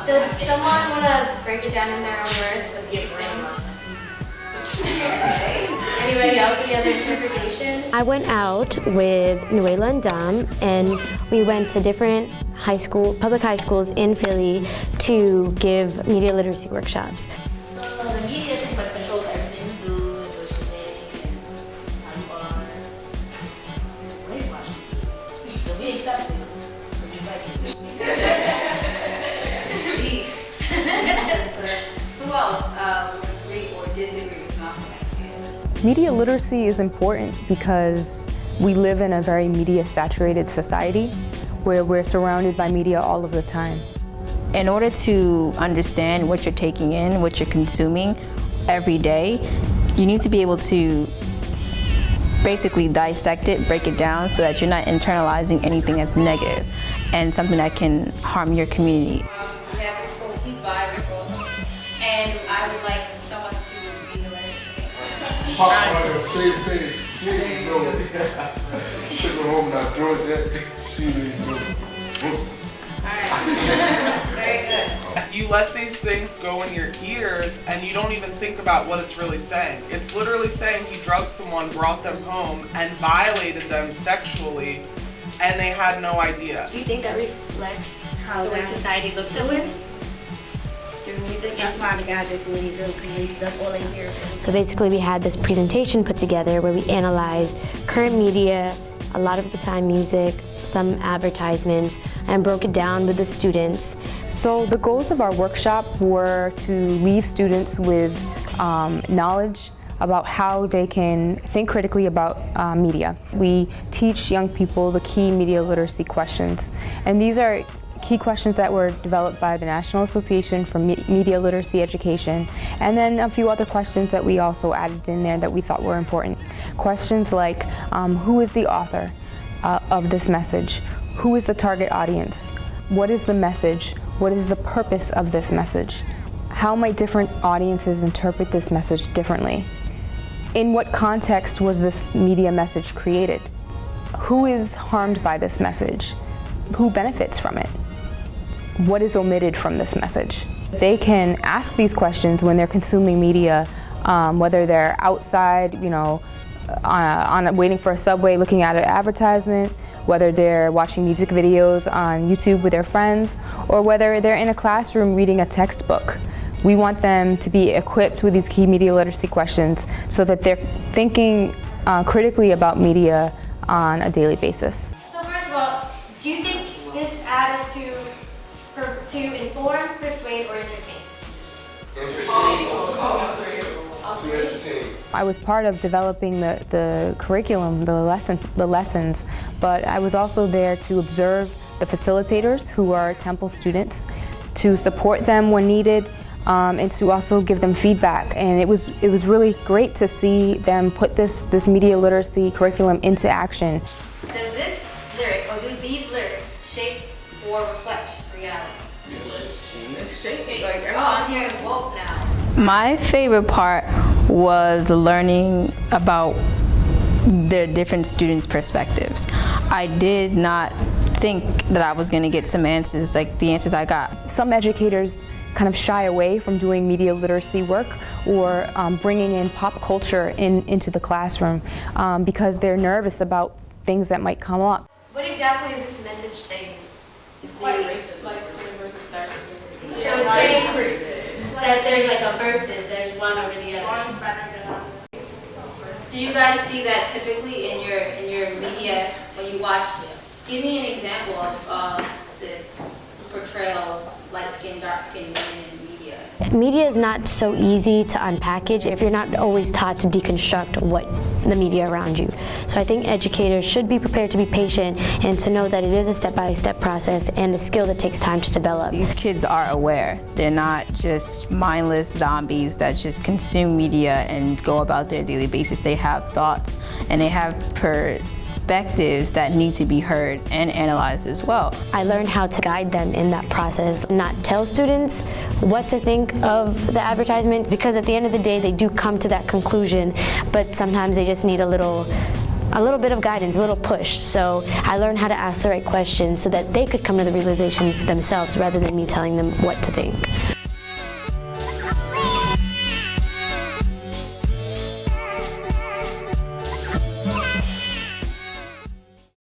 Does someone want to break it down in their own words what this is saying? Anybody else, any other interpretation? I went out with Nuela and Dom, and we went to different public high schools in Philly to give media literacy workshops. So the media pretty much controls everything you do, what you think, and how you are. It's brainwashing. So we accept it. We like it. Who else agree or disagree with Malcolm? Media literacy is important because we live in a very media-saturated society where we're surrounded by media all of the time. In order to understand what you're taking in, what you're consuming every day, you need to be able to basically dissect it, break it down so that you're not internalizing anything that's negative and something that can harm your community. We have a school Bible, and I would like someone to read the letters for me. Same thing. She know. She go home and I draw that. She really know. Very good. You let these things go in your ears and you don't even think about what it's really saying. It's literally saying he drugged someone, brought them home, and violated them sexually, and they had no idea. Do you think that reflects how the way society looks at women? Through music? That's why the guys that believe that's all they hear. So basically we had this presentation put together where we analyzed current media, a lot of the time music, some advertisements, and broke it down with the students. So the goals of our workshop were to leave students with knowledge about how they can think critically about media. We teach young people the key media literacy questions, and these are key questions that were developed by the National Association for Media Literacy Education, and then a few other questions that we also added in there that we thought were important. Questions like, who is the author of this message? Who is the target audience? What is the message? What is the purpose of this message? How might different audiences interpret this message differently? In what context was this media message created? Who is harmed by this message? Who benefits from it? What is omitted from this message? They can ask these questions when they're consuming media, whether they're outside, waiting for a subway looking at an advertisement, whether they're watching music videos on YouTube with their friends, or whether they're in a classroom reading a textbook. We want them to be equipped with these key media literacy questions so that they're thinking critically about media on a daily basis. So first of all, do you think this ad is to inform, persuade, or entertain? I was part of developing the curriculum, the lessons, but I was also there to observe the facilitators who are Temple students, to support them when needed, and to also give them feedback. And it was really great to see them put this media literacy curriculum into action. Does this lyric, or do these lyrics, shape or reflect reality? Oh, I'm hearing woke now. My favorite part was learning about the different students' perspectives. I did not think that I was going to get some answers like the answers I got. Some educators kind of shy away from doing media literacy work or bringing in pop culture into the classroom because they're nervous about things that might come up. What exactly is this message saying? It's quite racist, like skin versus dark skin. So it's saying that there's like a versus, there's one over the other. One's better than one. Do you guys see that typically in your media when you watch? Give me an example of the portrayal of light skin, dark skin women in media. Media is not so easy to unpackage if you're not always taught to deconstruct what the media around you. So I think educators should be prepared to be patient and to know that it is a step-by-step process and a skill that takes time to develop. These kids are aware. They're not just mindless zombies that just consume media and go about their daily basis. They have thoughts and they have perspectives that need to be heard and analyzed as well. I learned how to guide them in that process, not tell students what to think of the advertisement, because at the end of the day they do come to that conclusion, but sometimes they just need a little a little bit of guidance, a little push. So I learned how to ask the right questions so that they could come to the realization themselves rather than me telling them what to think.